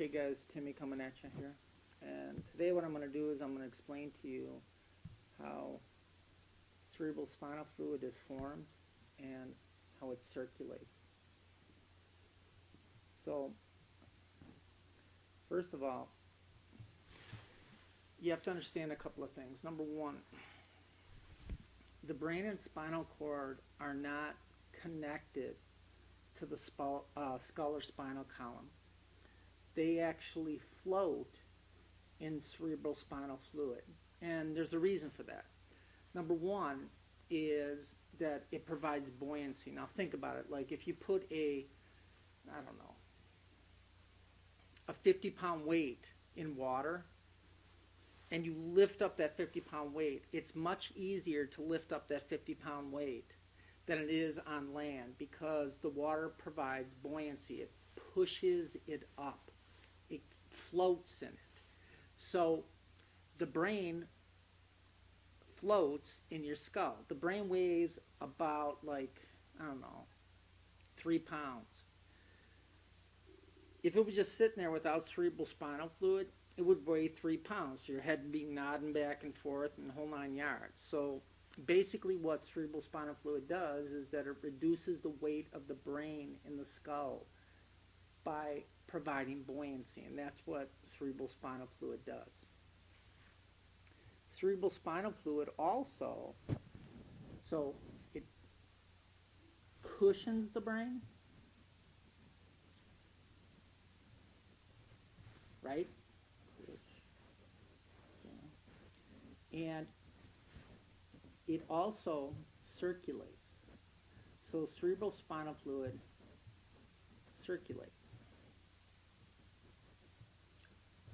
Hey guys, Timmy coming at you here. And today what I'm going to do is I'm going to explain to you how cerebral spinal fluid is formed and how it circulates. So, first of all, you have to understand a couple of things. Number one, the brain and spinal cord are not connected to the skull or spinal column. They actually float in cerebral spinal fluid. And there's a reason for that. Number one is that it provides buoyancy. Now think about it. Like if you put a 50-pound weight in water and you lift up that 50-pound weight, it's much easier to lift up that 50-pound weight than it is on land because the water provides buoyancy. It pushes it up. It floats in it. So the brain floats in your skull. The brain weighs about 3 pounds. If it was just sitting there without cerebral spinal fluid, it would weigh 3 pounds. Your head would be nodding back and forth and the whole 9 yards. So basically what cerebral spinal fluid does is that it reduces the weight of the brain in the skull by providing buoyancy, and that's what cerebral spinal fluid does. Cerebral spinal fluid also, so it cushions the brain, right? And it also circulates. So cerebral spinal fluid circulates.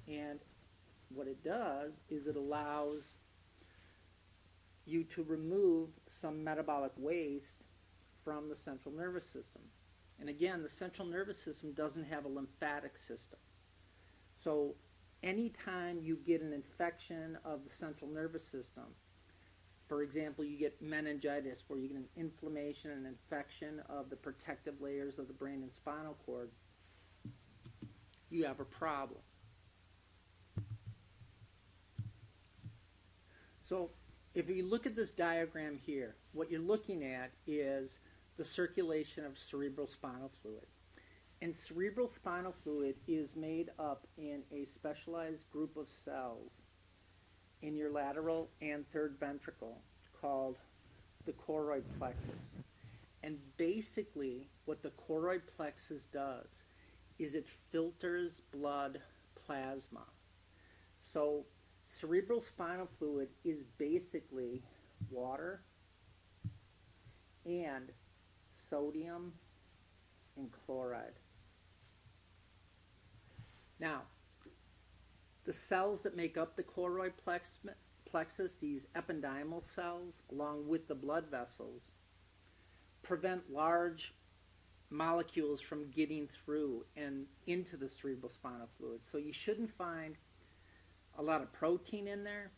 And what it does is it allows you to remove some metabolic waste from the central nervous system. And again, the central nervous system doesn't have a lymphatic system. So anytime you get an infection of the central nervous system, for example, you get meningitis where you get an inflammation and infection of the protective layers of the brain and spinal cord, you have a problem. So if you look at this diagram here, what you're looking at is the circulation of cerebral spinal fluid. And cerebral spinal fluid is made up in a specialized group of cells in your lateral and third ventricle called the choroid plexus. And basically what the choroid plexus does is it filters blood plasma. So cerebral spinal fluid is basically water and sodium and chloride. Now, the cells that make up the choroid plexus, these ependymal cells, along with the blood vessels, prevent large molecules from getting through and into the cerebral spinal fluid. So you shouldn't find a lot of protein in there.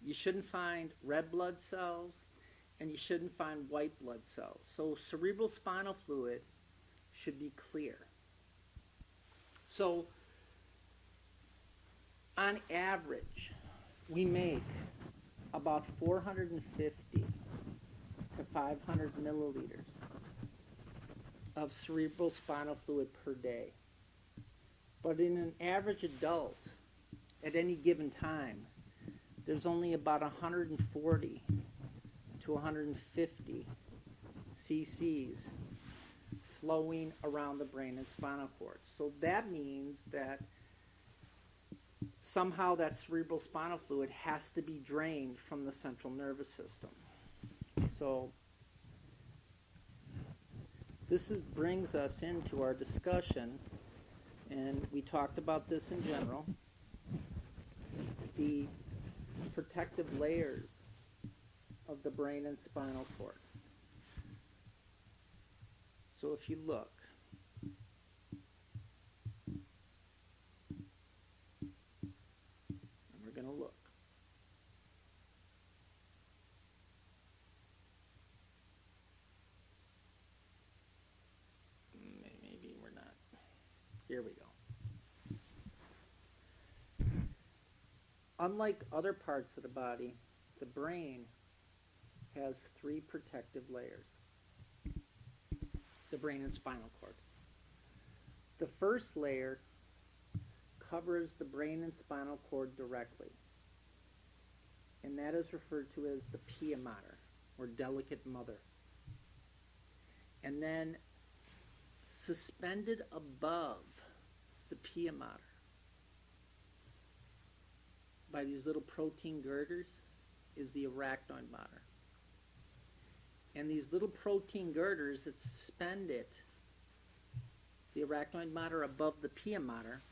You shouldn't find red blood cells, and you shouldn't find white blood cells. So cerebral spinal fluid should be clear. So on average, we make about 450 to 500 milliliters of cerebral spinal fluid per day. But in an average adult, at any given time, there's only about 140 to 150 cc's flowing around the brain and spinal cord. So that means that somehow that cerebral spinal fluid has to be drained from the central nervous system. So this brings us into our discussion, and we talked about this in general, the protective layers of the brain and spinal cord. So if you look, and we're going to look, maybe we're not, here we go. unlike other parts of the body, the brain has three protective layers. The brain and spinal cord. The first layer covers the brain and spinal cord directly, and that is referred to as the pia mater, or delicate mother. And then suspended above the pia mater by these little protein girders is the arachnoid mater. And these little protein girders that suspend it, the arachnoid mater above the pia mater,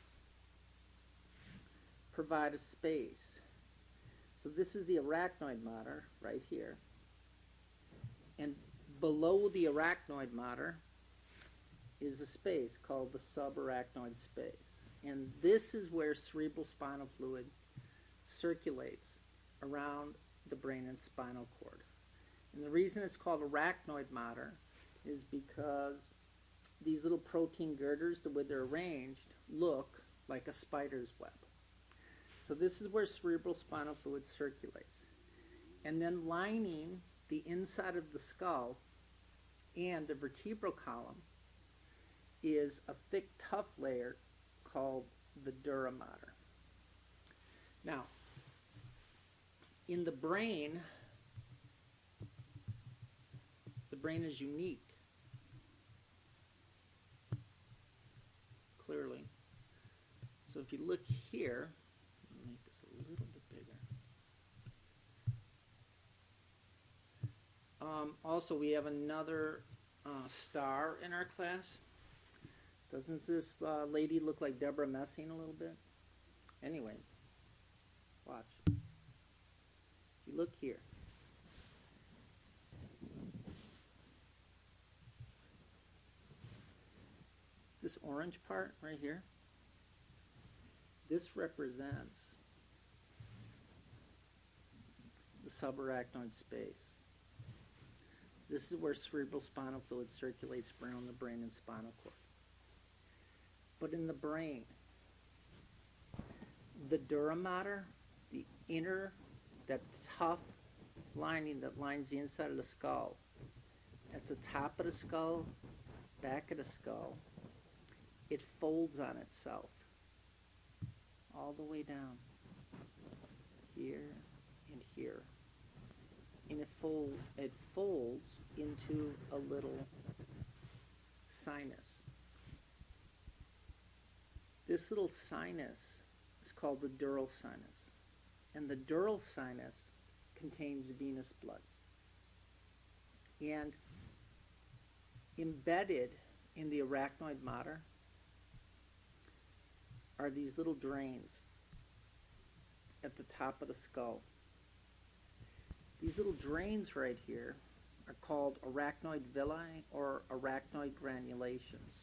provide a space. So this is the arachnoid mater right here. And below the arachnoid mater is a space called the subarachnoid space. And this is where cerebral spinal fluid circulates around the brain and spinal cord. And the reason it's called arachnoid mater is because these little protein girders, the way they're arranged, look like a spider's web. So this is where cerebral spinal fluid circulates. And then lining the inside of the skull and the vertebral column is a thick, tough layer called the Dura Mater. Now, in the brain is unique, clearly. So if you look here, let me make this a little bit bigger. Also, we have another star in our class. Doesn't this lady look like Deborah Messing a little bit? Anyways, watch. If you look here, this orange part right here, this represents the subarachnoid space. This is where cerebral spinal fluid circulates around the brain and spinal cord. But in the brain, the Dura Mater, the inner, that tough lining that lines the inside of the skull, at the top of the skull, back of the skull, it folds on itself all the way down here and here. And it folds into a little sinus. This little sinus is called the Dural Sinus. And the Dural Sinus contains venous blood. And embedded in the arachnoid mater are these little drains at the top of the skull. These little drains right here are called arachnoid villi or arachnoid granulations.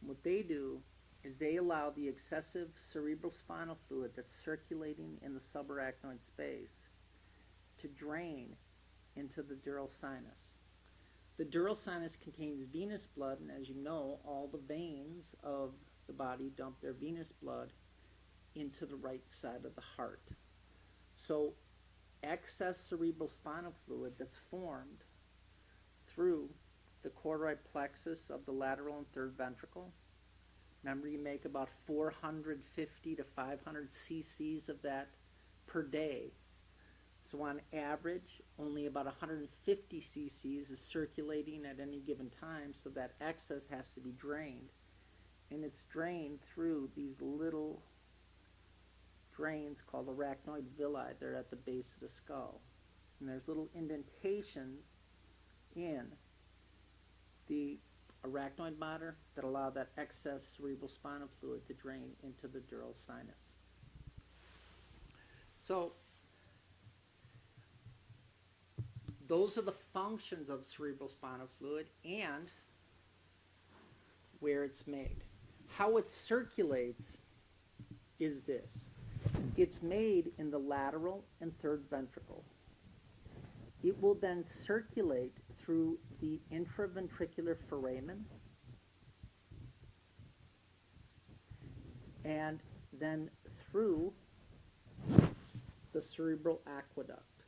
What they do is they allow the excessive cerebral spinal fluid that's circulating in the subarachnoid space to drain into the dural sinus. The dural sinus contains venous blood, and as you know, all the veins of the body dump their venous blood into the right side of the heart. So excess cerebral spinal fluid that's formed through the choroid plexus of the lateral and third ventricle. Remember, you make about 450 to 500 cc's of that per day. So on average, only about 150 cc's is circulating at any given time, so that excess has to be drained. And it's drained through these little drains called arachnoid villi. They're at the base of the skull. And there's little indentations in the arachnoid mater that allow that excess cerebral spinal fluid to drain into the dural sinus. So those are the functions of cerebral spinal fluid and where it's made. How it circulates is this. It's made in the lateral and third ventricle. It will then circulate through the intraventricular foramen and then through the cerebral aqueduct,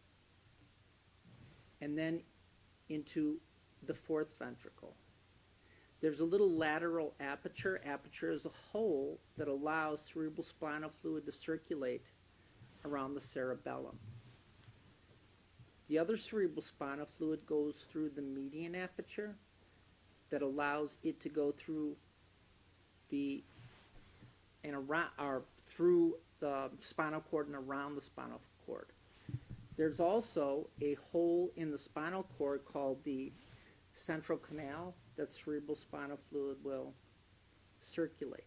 and then into the fourth ventricle. There's a little lateral aperture. Aperture is a hole that allows cerebral spinal fluid to circulate around the cerebellum. The other cerebral spinal fluid goes through the median aperture that allows it to go through the and around or through the spinal cord and around the spinal cord. There's also a hole in the spinal cord called the central canal that cerebral spinal fluid will circulate.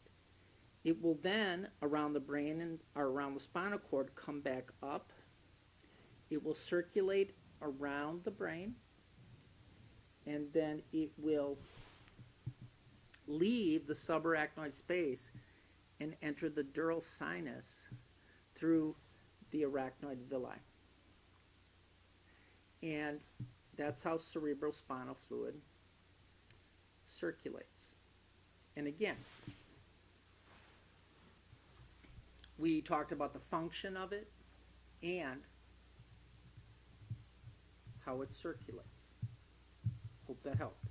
It will then, around the brain and or around the spinal cord, come back up. It will circulate around the brain, and then it will leave the subarachnoid space and enter the dural sinus through the arachnoid villi. And that's how cerebral spinal fluid circulates. And again, we talked about the function of it and how it circulates. Hope that helped.